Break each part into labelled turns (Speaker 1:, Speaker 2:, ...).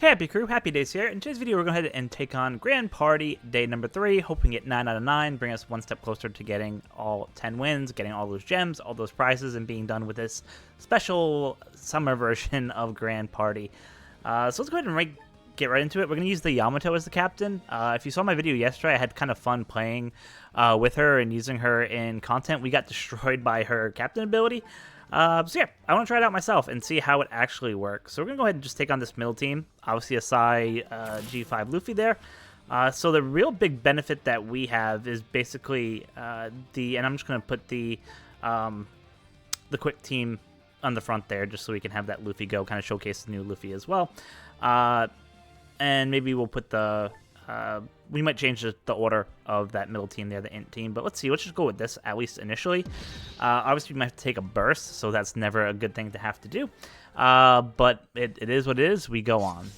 Speaker 1: Hey, Happy Crew, HappiDaze here. In today's video, we're going to go ahead and take on Grand Party Day number 3, hoping to get 9 out of 9, bring us one step closer to getting all 10 wins, getting all those gems, all those prizes, and being done with this special summer version of Grand Party. So let's go ahead and get right into it. We're going to use the Yamato as the captain. If you saw my video yesterday, I had kind of fun playing with her and using her in content. We got destroyed by her captain ability. So yeah, I want to try it out myself and see how it actually works. So we're going to go ahead and just take on this middle team. Obviously a Psy G5 Luffy there. So the real big benefit that we have is basically and I'm just going to put the quick team on the front there just so we can have that Luffy go, kind of showcase the new Luffy as well. And maybe we'll put the... we might change the order of that middle team there, the int team, but let's see. Let's just go with this, at least initially. Obviously, we might have to take a burst, so that's never a good thing to have to do. But it is what it is. We go on.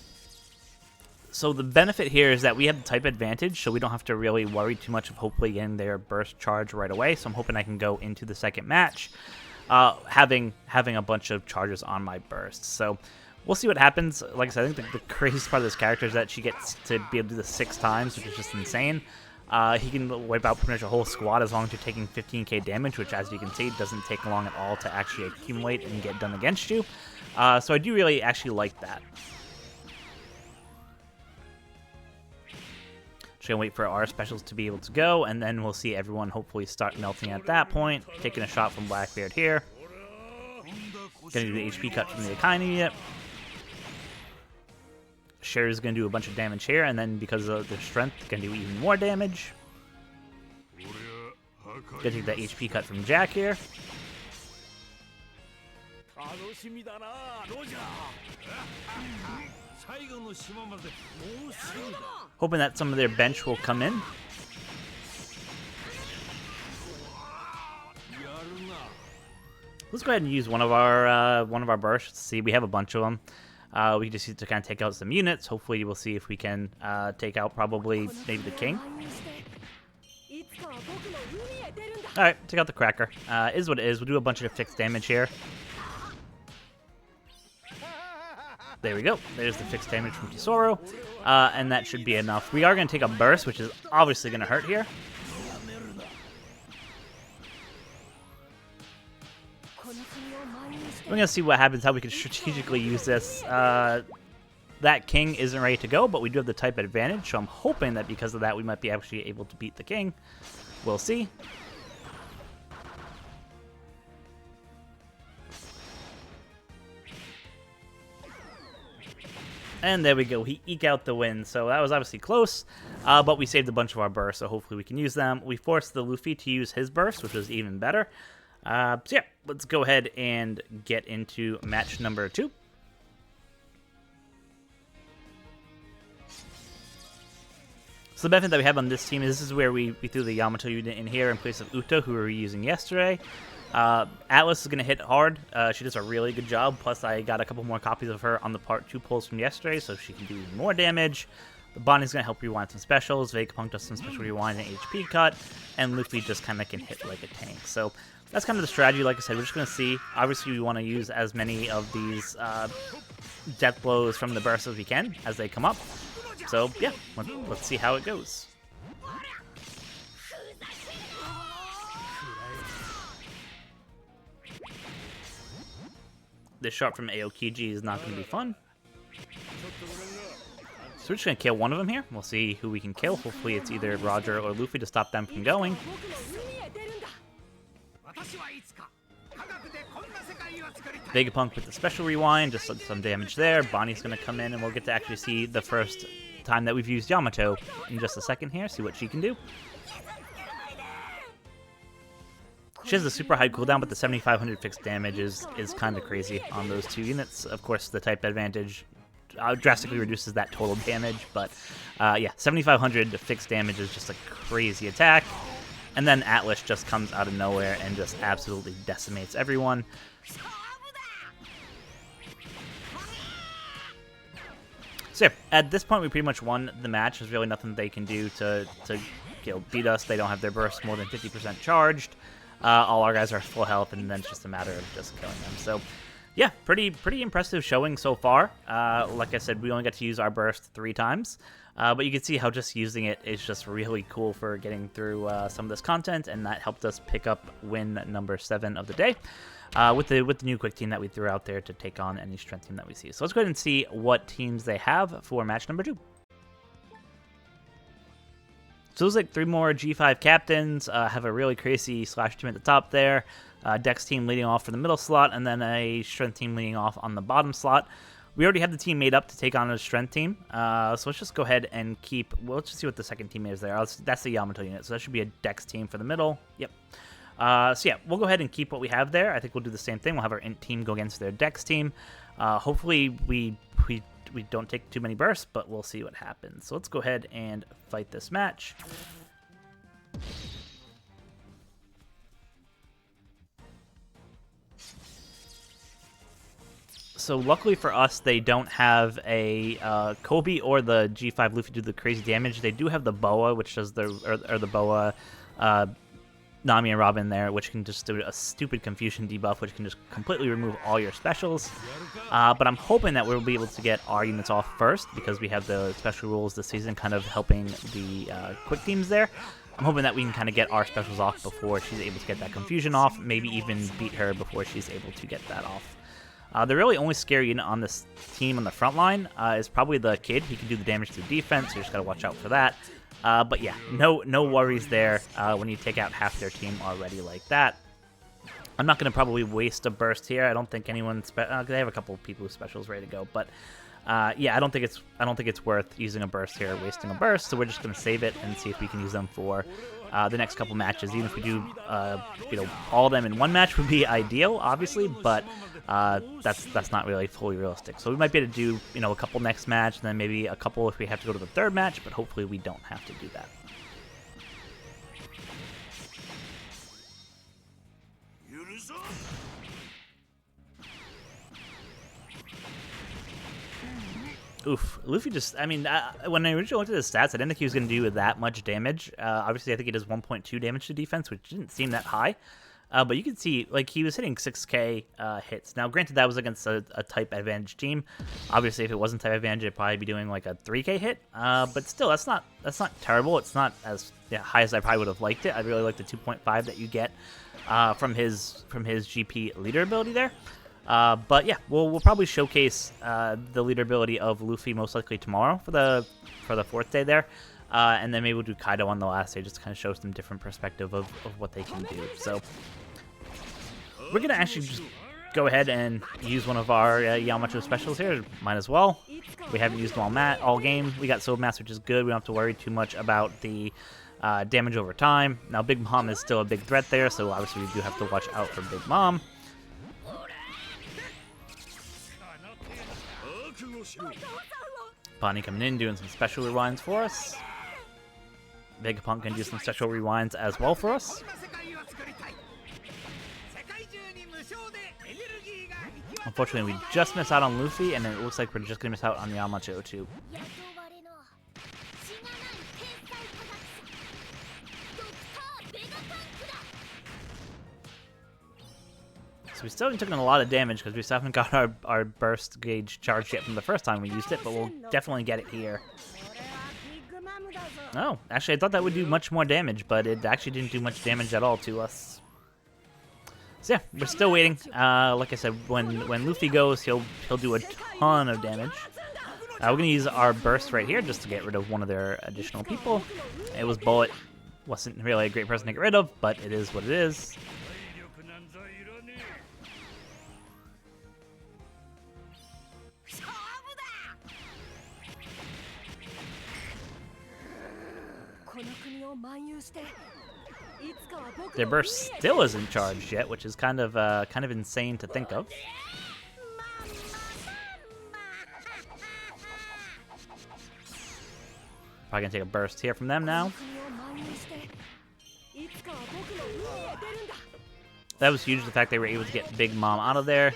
Speaker 1: So the benefit here is that we have the type advantage, so we don't have to really worry too much of hopefully getting their burst charge right away. So I'm hoping I can go into the second match having a bunch of charges on my burst. So we'll see what happens. Like I said, I think the craziest part of this character is that she gets to be able to do this 6 times, which is just insane. He can wipe out pretty much a whole squad as long as you're taking 15k damage, which, as you can see, doesn't take long at all to actually accumulate and get done against you. So I do really actually like that. Just gonna wait for our specials to be able to go, and then we'll see everyone hopefully start melting at that point. Taking a shot from Blackbeard here. Gonna do the HP cut from the Akainu yet. Sherry's going to do a bunch of damage here, and then because of their strength, going to do even more damage. Going to take that HP cut from Jack here. Hoping that some of their bench will come in. Let's go ahead and use one of our bursts. See, we have a bunch of them. We just need to kind of take out some units. Hopefully we'll see if we can take out probably maybe the king. Alright, take out the cracker. Is what it is. We'll do a bunch of fixed damage here. There we go. There's the fixed damage from Tesoro. And that should be enough. We are going to take a burst, which is obviously going to hurt here. We're going to see what happens, how we can strategically use this. That king isn't ready to go, but we do have the type advantage, so I'm hoping that because of that we might be actually able to beat the king. We'll see. And there we go. We eke out the win. So that was obviously close, but we saved a bunch of our bursts, so hopefully we can use them. We forced the Luffy to use his burst, which was even better. So yeah, let's go ahead and get into match number 2. So the benefit that we have on this team is this is where we threw the Yamato unit in here in place of Uta, who we were using yesterday. Atlas is going to hit hard. She does a really good job. Plus, I got a couple more copies of her on the part 2 pulls from yesterday, so she can do even more damage. The Bonnie's going to help rewind some specials. Vegapunk does some special rewind and HP cut. And Luffy just kind of can hit like a tank. So that's kind of the strategy. Like I said, we're just going to see. Obviously, we want to use as many of these death blows from the burst as we can as they come up. So yeah, let's see how it goes. This shot from Aokiji is not going to be fun. So we're just going to kill one of them here. We'll see who we can kill. Hopefully it's either Roger or Luffy to stop them from going. Vegapunk with the special rewind, just some damage there. Bonnie's going to come in, and we'll get to actually see the first time that we've used Yamato in just a second here. See what she can do. She has a super high cooldown, but the 7,500 fixed damage is kind of crazy on those 2 units. Of course, the type advantage drastically reduces that total damage, but yeah, 7,500 fixed damage is just a crazy attack. And then Atlas just comes out of nowhere and just absolutely decimates everyone. So yeah, at this point we pretty much won the match. There's really nothing they can do to beat us. They don't have their burst more than 50% charged. All our guys are full health, and then it's just a matter of just killing them. So Yeah, pretty impressive showing so far. Like I said, we only got to use our burst 3 times, but you can see how just using it is just really cool for getting through some of this content, and that helped us pick up win number 7 of the day with the new quick team that we threw out there to take on any strength team that we see. So let's go ahead and see what teams they have for match number 2. So there's like 3 more G5 captains, have a really crazy slash team at the top there, Dex team leading off for the middle slot, and then a strength team leading off on the bottom slot. We already have the team made up to take on a strength team, so let's just go ahead and keep, well, let's just see what the second team is there. That's the Yamato unit, so that should be a Dex team for the middle. Yep. So yeah, we'll go ahead and keep what we have there. I think we'll do the same thing. We'll have our int team go against their Dex team. Hopefully we don't take too many bursts, but we'll see what happens. So let's go ahead and fight this match. So luckily for us, they don't have a Kobe or the G5 Luffy do the crazy damage. They do have the Boa, which does the Boa Nami and Robin there, which can just do a stupid confusion debuff, which can just completely remove all your specials. But I'm hoping that we'll be able to get our units off first, because we have the special rules this season kind of helping the quick teams there. I'm hoping that we can kind of get our specials off before she's able to get that confusion off, maybe even beat her before she's able to get that off. The really only scary unit on this team on the front line is probably the Kid. He can do the damage through defense, so you just got to watch out for that. But yeah, no worries there when you take out half their team already like that. I'm not going to probably waste a burst here. I don't think anyone they have a couple of people with specials ready to go, but yeah, I don't think it's worth using a burst here, wasting a burst. So we're just going to save it and see if we can use them for the next couple matches. Even if we do, all of them in one match would be ideal, obviously, but that's not really fully realistic. So we might be able to do, a couple next match, and then maybe a couple if we have to go to the third match, but hopefully we don't have to do that. Oof, Luffy just, when I originally looked at his stats, I didn't think he was going to do that much damage. Obviously, I think he does 1.2 damage to defense, which didn't seem that high. But you can see, he was hitting 6k hits. Now, granted, that was against a type advantage team. Obviously, if it wasn't type advantage, it'd probably be doing a 3k hit. But still, that's not terrible. It's not as high as I probably would have liked it. I really like the 2.5 that you get from his GP leader ability there. But yeah, we'll probably showcase the leader ability of Luffy most likely tomorrow for the 4th day there. And then maybe we'll do Kaido on the last day, just to kind of show some different perspective of what they can do. So we're going to actually just go ahead and use one of our Yamato specials here. Might as well. We haven't used them all game. We got Soul Mass, which is good. We don't have to worry too much about the damage over time. Now, Big Mom is still a big threat there, so obviously we do have to watch out for Big Mom. Bonnie coming in, doing some special rewinds for us. Vegapunk can do some special rewinds as well for us. Unfortunately, we just missed out on Luffy, and it looks like we're just going to miss out on Yamato too. So we still haven't taken a lot of damage because we still haven't got our burst gauge charged yet from the first time we used it, but we'll definitely get it here. Oh, actually I thought that would do much more damage, but it actually didn't do much damage at all to us. So yeah, we're still waiting. Like I said, when Luffy goes, he'll do a ton of damage. We're going to use our burst right here just to get rid of one of their additional people. It was Bullet. Wasn't really a great person to get rid of, but it is what it is. Their burst still isn't charged yet, which is kind of insane to think of. Probably gonna take a burst here from them now. That was huge, the fact they were able to get Big Mom out of there.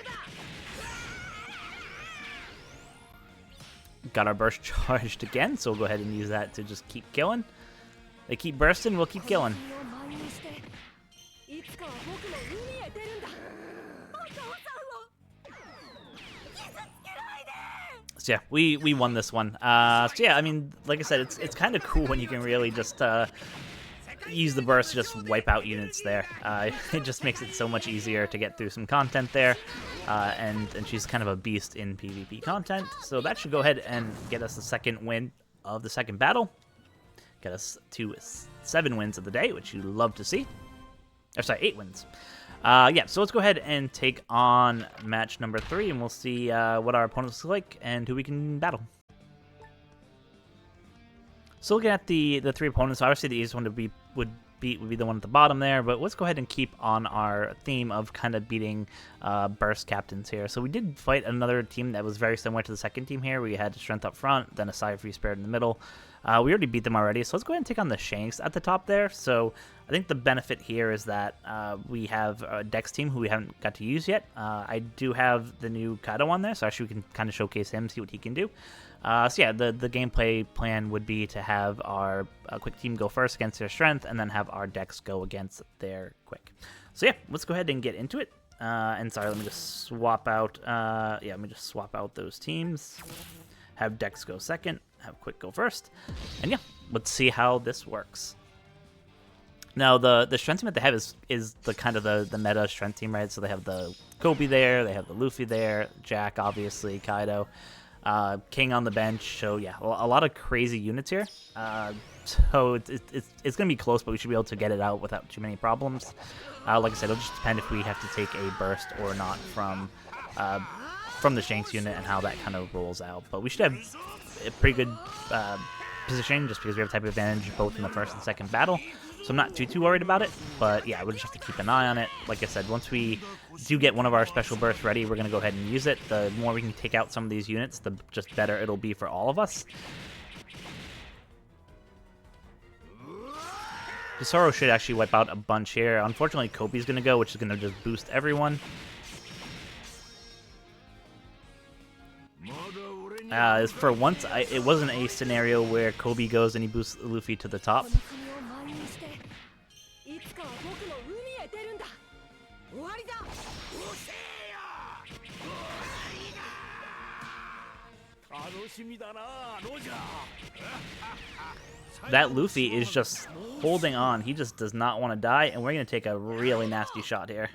Speaker 1: Got our burst charged again, so we'll go ahead and use that to just keep killing. They keep bursting, we'll keep killing. So yeah, we won this one. So yeah, I mean, like I said, it's kind of cool when you can really just use the burst to just wipe out units there. It just makes it so much easier to get through some content there, and she's kind of a beast in PvP content. So that should go ahead and get us the second win of the second battle. Get us to 7 wins of the day, which you love to see. Or sorry, 8 wins. Yeah, so let's go ahead and take on match number 3, and we'll see what our opponents look like and who we can battle. So looking at the 3 opponents, obviously the easiest one would be the one at the bottom there, but let's go ahead and keep on our theme of kind of beating burst captains here. So we did fight another team that was very similar to the second team here. We had Strength up front, then a Psy Free Spirit in the middle. We already beat them already, so let's go ahead and take on the Shanks at the top there. So I think the benefit here is that we have a Dex team who we haven't got to use yet. I do have the new Kaido on there, so actually we can kind of showcase him, see what he can do. So yeah, the gameplay plan would be to have our quick team go first against their strength, and then have our Dex go against their quick. So yeah, let's go ahead and get into it. And sorry, let me just swap out. Yeah, let me just swap out those teams. Have Dex go second, have quick go first, and yeah, let's see how this works. Now the strength team that they have is the kind of the meta strength team, right? So they have the Kobe there, they have the Luffy there, Jack obviously, Kaido. King on the bench, so yeah, a lot of crazy units here. So it's going to be close, but we should be able to get it out without too many problems. Like I said, it'll just depend if we have to take a burst or not from the Shanks unit and how that kind of rolls out. But we should have a pretty good positioning just because we have type advantage both in the first and second battle. So I'm not too worried about it, but yeah, we'll just have to keep an eye on it. Like I said, once we do get one of our special bursts ready, we're going to go ahead and use it. The more we can take out some of these units, the just better it'll be for all of us. Zoro should actually wipe out a bunch here. Unfortunately, Kobe's going to go, which is going to just boost everyone. For once, it wasn't a scenario where Kobe goes and he boosts Luffy to the top. That Luffy is just holding on. He just does not want to die, and we're going to take a really nasty shot here.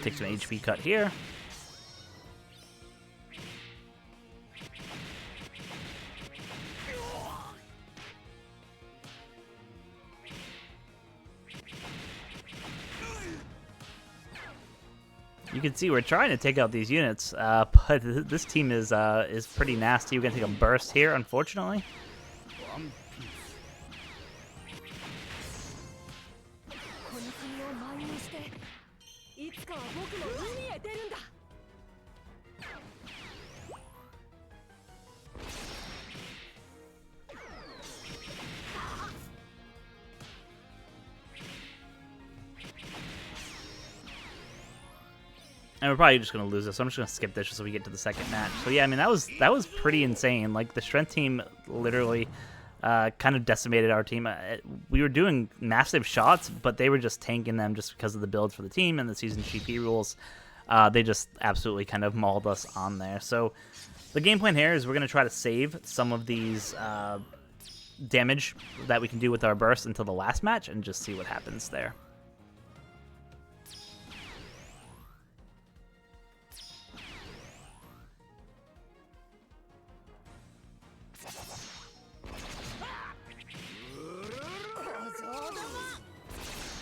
Speaker 1: Take some HP cut here. You can see we're trying to take out these units, but this team is pretty nasty. We're gonna take a burst here, unfortunately. And we're probably just going to lose this, so I'm just going to skip this just so we get to the second match. So yeah, I mean, that was pretty insane. Like, the strength team literally kind of decimated our team. We were doing massive shots, but they were just tanking them just because of the builds for the team and the season GP rules. They just absolutely kind of mauled us on there. So the game plan here is we're going to try to save some of these damage that we can do with our burst until the last match and just see what happens there.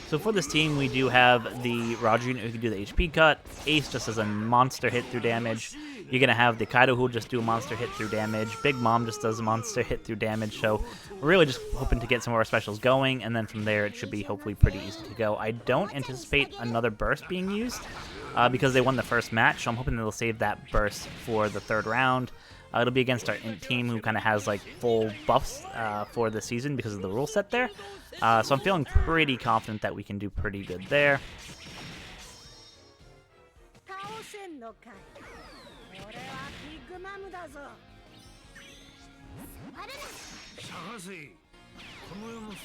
Speaker 1: So for this team, we do have the Roger unit who can do the HP cut. Ace just does a monster hit through damage. You're going to have the Kaido who will just do a monster hit through damage. Big Mom just does a monster hit through damage. So we're really just hoping to get some of our specials going, and then from there it should be hopefully pretty easy to go. I don't anticipate another burst being used because they won the first match, so I'm hoping they'll save that burst for the third round. It'll be against our Int team who kind of has like full buffs for the season because of the rule set there. So I'm feeling pretty confident that we can do pretty good there.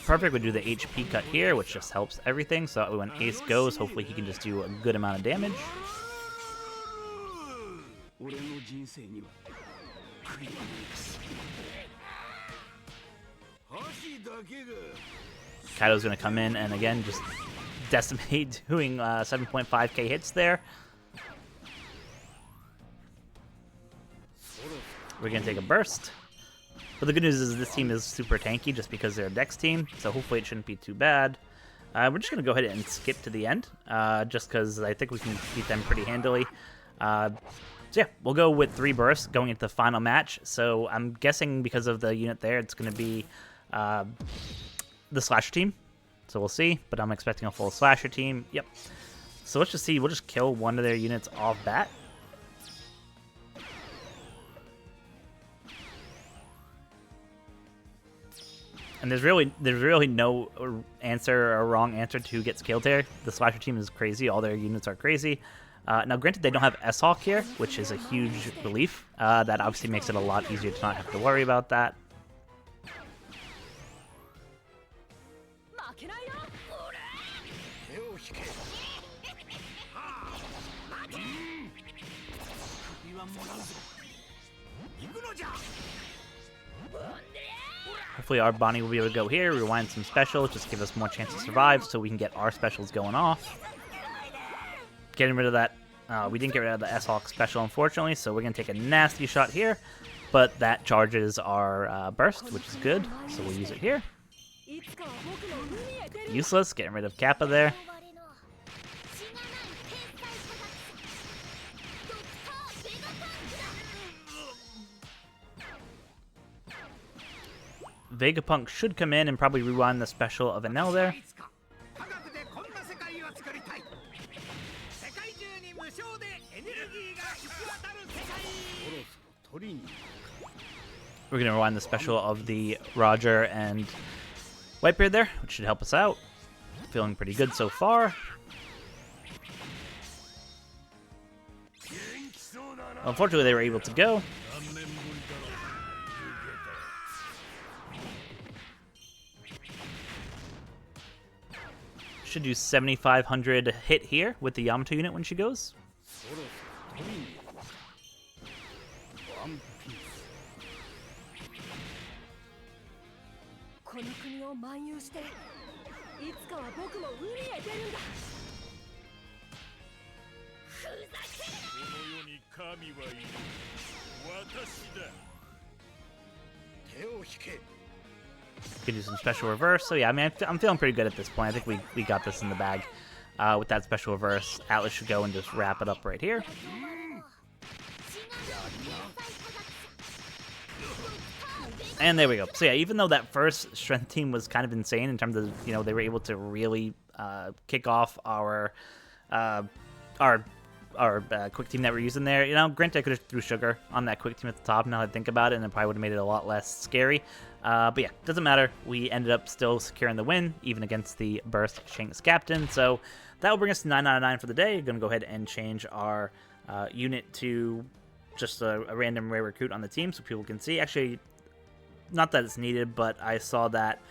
Speaker 1: Perfect would do the HP cut here, which just helps everything. So when Ace goes, hopefully he can just do a good amount of damage. Kaido's going to come in and again just decimate, doing 7.5k hits there. We're going to take a burst. But the good news is this team is super tanky just because they're a Dex team, so hopefully it shouldn't be too bad. We're just going to go ahead and skip to the end, just because I think we can beat them pretty handily. So yeah, we'll go with 3 bursts going into the final match. So I'm guessing because of the unit there, it's going to be the Slasher team. So we'll see, but I'm expecting a full Slasher team. Yep. So let's just see. We'll just kill one of their units off bat. And there's really no answer or wrong answer to who gets killed here. The Slasher team is crazy. All their units are crazy. Now, granted, they don't have S-Hawk here, which is a huge relief. That obviously makes it a lot easier to not have to worry about that. Hopefully our Bonnie will be able to go here, rewind some specials, just give us more chance to survive so we can get our specials going off. Getting rid of that, we didn't get rid of the S-Hawk special unfortunately, so we're going to take a nasty shot here, but that charges our burst, which is good, so we'll use it here. Useless, getting rid of Kappa there. Vegapunk should come in and probably rewind the special of Enel there. We're going to rewind the special of the Roger and Whitebeard there, which should help us out. Feeling pretty good so far. Unfortunately, they were able to go. Should do 7,500 hit here with the Yamato unit when she goes. Could do some special reverse. So yeah, I mean, I'm feeling pretty good at this point. I think we got this in the bag with that special reverse. Atlas should go and just wrap it up right here. And there we go. So yeah, even though that first strength team was kind of insane in terms of, you know, they were able to really kick off our quick team that we're using there. You know, granted, I could have threw Sugar on that quick team at the top now that I think about it, and it probably would have made it a lot less scary. But yeah, doesn't matter. We ended up still securing the win, even against the Burst Shanks captain. So that will bring us to 9 out of 9 for the day. We're going to go ahead and change our unit to just a random rare recruit on the team so people can see. Actually, not that it's needed, but I saw that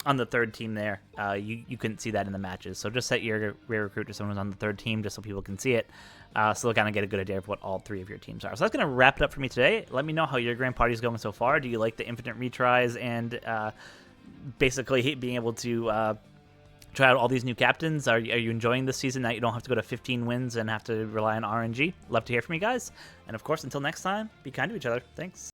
Speaker 1: on the third team there, you couldn't see that in the matches. So just set your rare recruit to someone who's on the third team just so people can see it. So they'll kind of get a good idea of what all 3 of your teams are. So that's going to wrap it up for me today. Let me know how your grand party is going so far. Do you like the infinite retries and basically being able to try out all these new captains? Are you enjoying this season now you don't have to go to 15 wins and have to rely on RNG? Love to hear from you guys. And of course, until next time, be kind to each other. Thanks.